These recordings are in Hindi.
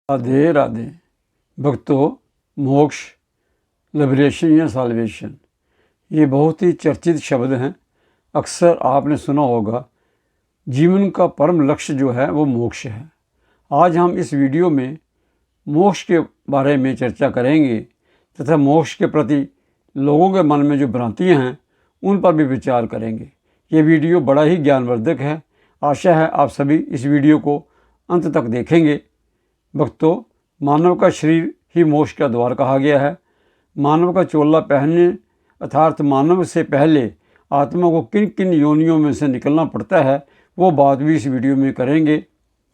राधे राधे। भक्तों, मोक्ष, लिबरेशन या साल्वेशन, ये बहुत ही चर्चित शब्द हैं। अक्सर आपने सुना होगा। जीवन का परम लक्ष्य जो है वो मोक्ष है। आज हम इस वीडियो में मोक्ष के बारे में चर्चा करेंगे तथा मोक्ष के प्रति लोगों के मन में जो भ्रांतियाँ हैं उन पर भी विचार करेंगे। ये वीडियो बड़ा ही ज्ञानवर्धक है। आशा है आप सभी इस वीडियो को अंत तक देखेंगे। भक्तों, मानव का शरीर ही मोक्ष का द्वार कहा गया है। मानव का चोला पहनने अर्थात मानव से पहले आत्मा को किन किन योनियों में से निकलना पड़ता है वो बात भी इस वीडियो में करेंगे।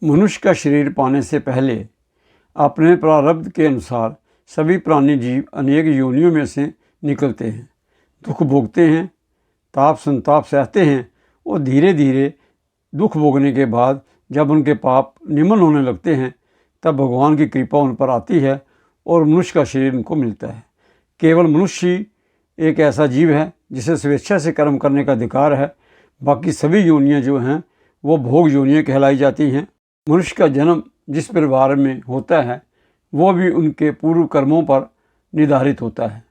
मनुष्य का शरीर पाने से पहले अपने प्रारब्ध के अनुसार सभी प्राणी जीव अनेक योनियों में से निकलते हैं, दुख भोगते हैं, ताप संताप सहते हैं और धीरे धीरे दुख भोगने के बाद जब उनके पाप निमन होने लगते हैं तब भगवान की कृपा उन पर आती है और मनुष्य का शरीर उनको मिलता है। केवल मनुष्य ही एक ऐसा जीव है जिसे स्वेच्छा से कर्म करने का अधिकार है। बाकी सभी योनियाँ जो हैं वो भोग योनियाँ कहलाई जाती हैं। मनुष्य का जन्म जिस परिवार में होता है वो भी उनके पूर्व कर्मों पर निर्धारित होता है।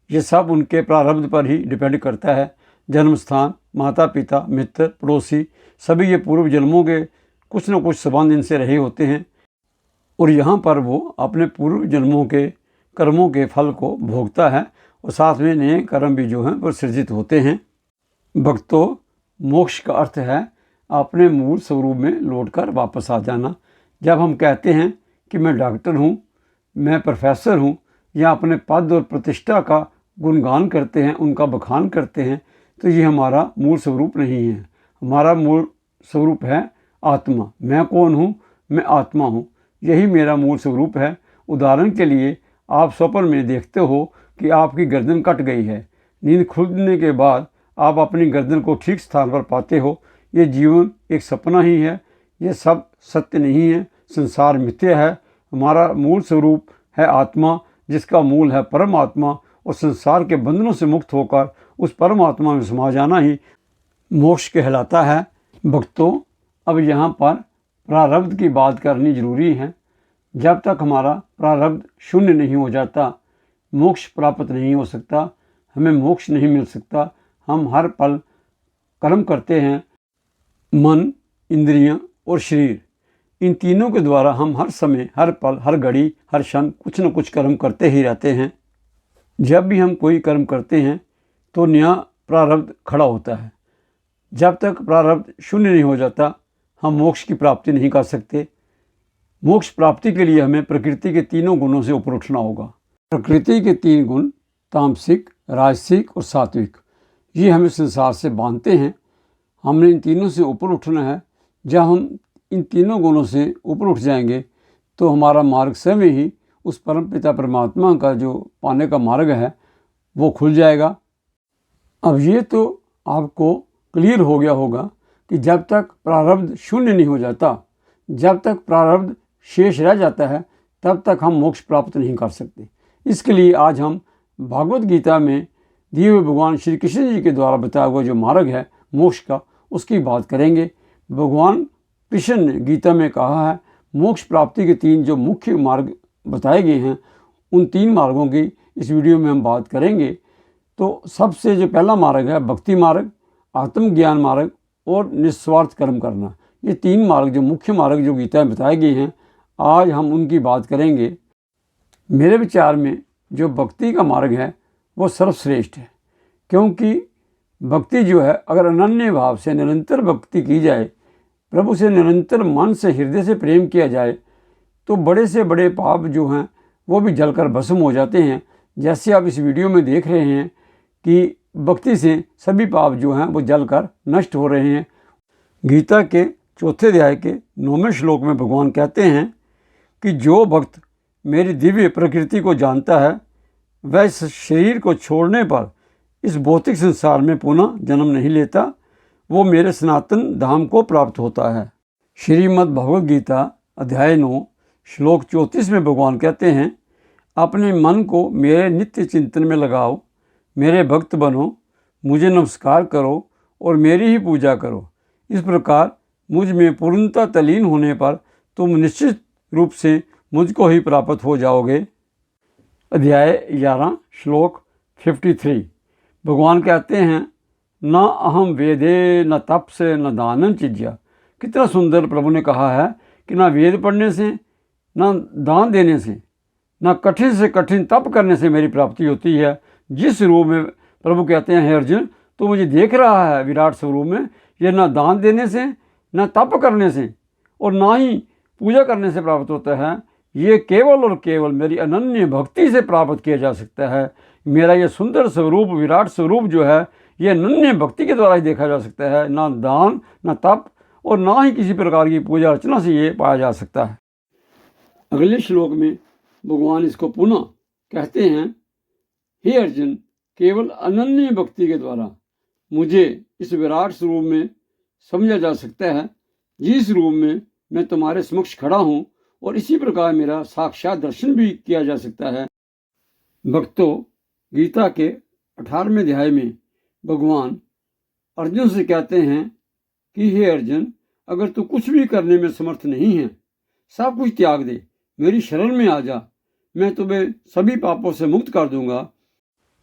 ये सब उनके प्रारब्ध पर ही डिपेंड करता है। जन्म स्थान, माता पिता, मित्र, पड़ोसी सभी ये पूर्व जन्मों के कुछ न कुछ संबंध इनसे रहे होते हैं और यहाँ पर वो अपने पूर्व जन्मों के कर्मों के फल को भोगता है और साथ में नए कर्म भी जो हैं वो सृजित होते हैं। भक्तों, मोक्ष का अर्थ है अपने मूल स्वरूप में लौटकर वापस आ जाना। जब हम कहते हैं कि मैं डॉक्टर हूँ, मैं प्रोफेसर हूँ या अपने पद और प्रतिष्ठा का गुणगान करते हैं, उनका बखान करते हैं, तो ये हमारा मूल स्वरूप नहीं है। हमारा मूल स्वरूप है आत्मा। मैं कौन हूँ? मैं आत्मा हूँ। यही मेरा मूल स्वरूप है। उदाहरण के लिए आप स्वप्न में देखते हो कि आपकी गर्दन कट गई है। नींद खुलने के बाद आप अपनी गर्दन को ठीक स्थान पर पाते हो। ये जीवन एक सपना ही है, ये सब सत्य नहीं है। संसार मिथ्या है। हमारा मूल स्वरूप है आत्मा, जिसका मूल है परमात्मा, और संसार के बंधनों से मुक्त होकर उस परमात्मा में समा जाना ही मोक्ष कहलाता है। भक्तों, अब यहाँ पर प्रारब्ध की बात करनी जरूरी है। जब तक हमारा प्रारब्ध शून्य नहीं हो जाता मोक्ष प्राप्त नहीं हो सकता, हमें मोक्ष नहीं मिल सकता। हम हर पल कर्म करते हैं। मन, इंद्रियां और शरीर, इन तीनों के द्वारा हम हर समय, हर पल, हर घड़ी, हर क्षण कुछ न कुछ कर्म करते ही रहते हैं। जब भी हम कोई कर्म करते हैं तो नया प्रारब्ध खड़ा होता है। जब तक प्रारब्ध शून्य नहीं हो जाता हम मोक्ष की प्राप्ति नहीं कर सकते। मोक्ष प्राप्ति के लिए हमें प्रकृति के तीनों गुणों से ऊपर उठना होगा। प्रकृति के तीन गुण, तामसिक, राजसिक और सात्विक, ये हमें संसार से बांधते हैं। हमने इन तीनों से ऊपर उठना है। जब हम इन तीनों गुणों से ऊपर उठ जाएंगे तो हमारा मार्ग स्वयं ही उस परमपिता परमात्मा का जो पाने का मार्ग है वो खुल जाएगा। अब ये तो आपको क्लियर हो गया होगा कि जब तक प्रारब्ध शून्य नहीं हो जाता, जब तक प्रारब्ध शेष रह जाता है, तब तक हम मोक्ष प्राप्त नहीं कर सकते। इसके लिए आज हम भागवत गीता में दिए हुए भगवान श्री कृष्ण जी के द्वारा बताया हुआ जो मार्ग है मोक्ष का, उसकी बात करेंगे। भगवान कृष्ण ने गीता में कहा है मोक्ष प्राप्ति के तीन जो मुख्य मार्ग बताए गए हैं, उन तीन मार्गों की इस वीडियो में हम बात करेंगे। तो सबसे जो पहला मार्ग है भक्ति मार्ग, आत्मज्ञान मार्ग और निस्वार्थ कर्म करना। ये तीन मार्ग जो मुख्य मार्ग जो गीता में बताए गए हैं, आज हम उनकी बात करेंगे। मेरे विचार में जो भक्ति का मार्ग है वो सर्वश्रेष्ठ है, क्योंकि भक्ति जो है अगर अनन्य भाव से निरंतर भक्ति की जाए, प्रभु से निरंतर मन से हृदय से प्रेम किया जाए, तो बड़े से बड़े पाप जो हैं वो भी जलकर भस्म हो जाते हैं। जैसे आप इस वीडियो में देख रहे हैं कि भक्ति से सभी पाप जो हैं वो जलकर नष्ट हो रहे हैं। गीता के चौथे अध्याय के 9वें श्लोक में भगवान कहते हैं कि जो भक्त मेरी दिव्य प्रकृति को जानता है वह इस शरीर को छोड़ने पर इस भौतिक संसार में पुनः जन्म नहीं लेता, वो मेरे सनातन धाम को प्राप्त होता है। श्रीमद् भगवद गीता अध्याय 9 श्लोक 34 में भगवान कहते हैं, अपने मन को मेरे नित्य चिंतन में लगाओ, मेरे भक्त बनो, मुझे नमस्कार करो और मेरी ही पूजा करो। इस प्रकार मुझ में पूर्णता तलीन होने पर तुम निश्चित रूप से मुझको ही प्राप्त हो जाओगे। अध्याय 11 श्लोक 53। भगवान कहते हैं, न अहम वेदे न तप से न दानन चिज्या। कितना सुंदर प्रभु ने कहा है कि ना वेद पढ़ने से, ना दान देने से, ना कठिन से कठिन तप करने से मेरी प्राप्ति होती है। जिस रूप में प्रभु कहते हैं, हे अर्जुन तो मुझे देख रहा है विराट स्वरूप में, यह ना दान देने से, ना तप करने से और ना ही पूजा करने से प्राप्त होता है। ये केवल और केवल मेरी अनन्य भक्ति से प्राप्त किया जा सकता है। मेरा ये सुंदर स्वरूप, विराट स्वरूप जो है, ये अनन्य भक्ति के द्वारा ही देखा जा सकता है। ना दान, ना तप और ना ही किसी प्रकार की पूजा अर्चना से ये पाया जा सकता है। अगले श्लोक में भगवान इसको पुनः कहते हैं, हे अर्जुन, केवल अनन्य भक्ति के द्वारा मुझे इस विराट स्वरूप में समझा जा सकता है, जिस रूप में मैं तुम्हारे समक्ष खड़ा हूँ, और इसी प्रकार मेरा साक्षात दर्शन भी किया जा सकता है। भक्तों, गीता के 18वें अध्याय में भगवान अर्जुन से कहते हैं कि हे अर्जुन, अगर तू कुछ भी करने में समर्थ नहीं है, सब कुछ त्याग दे, मेरी शरण में आ जा, मैं तुम्हें सभी पापों से मुक्त कर दूंगा।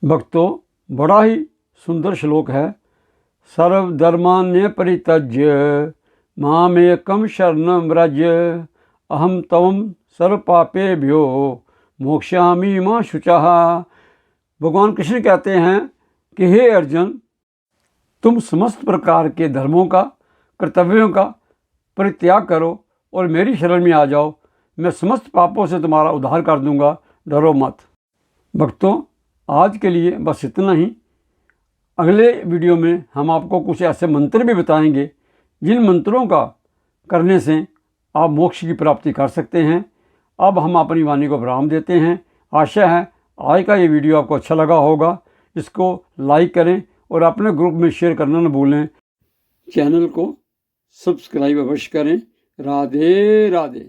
भक्तों, बड़ा ही सुंदर श्लोक है। सर्वधर्मान्य परित्यज्य मामेकं शरणं व्रज, अहम त्वं सर्वपापेभ्यो मोक्षयामि मा शुचः। भगवान कृष्ण कहते हैं कि हे अर्जुन, तुम समस्त प्रकार के धर्मों का, कर्तव्यों का परित्याग करो और मेरी शरण में आ जाओ, मैं समस्त पापों से तुम्हारा उद्धार कर दूंगा, डरो मत। भक्तों, आज के लिए बस इतना ही। अगले वीडियो में हम आपको कुछ ऐसे मंत्र भी बताएंगे जिन मंत्रों का करने से आप मोक्ष की प्राप्ति कर सकते हैं। अब हम अपनी वाणी को विराम देते हैं। आशा है आज का ये वीडियो आपको अच्छा लगा होगा। इसको लाइक करें और अपने ग्रुप में शेयर करना न भूलें। चैनल को सब्सक्राइब अवश्य करें। राधे राधे।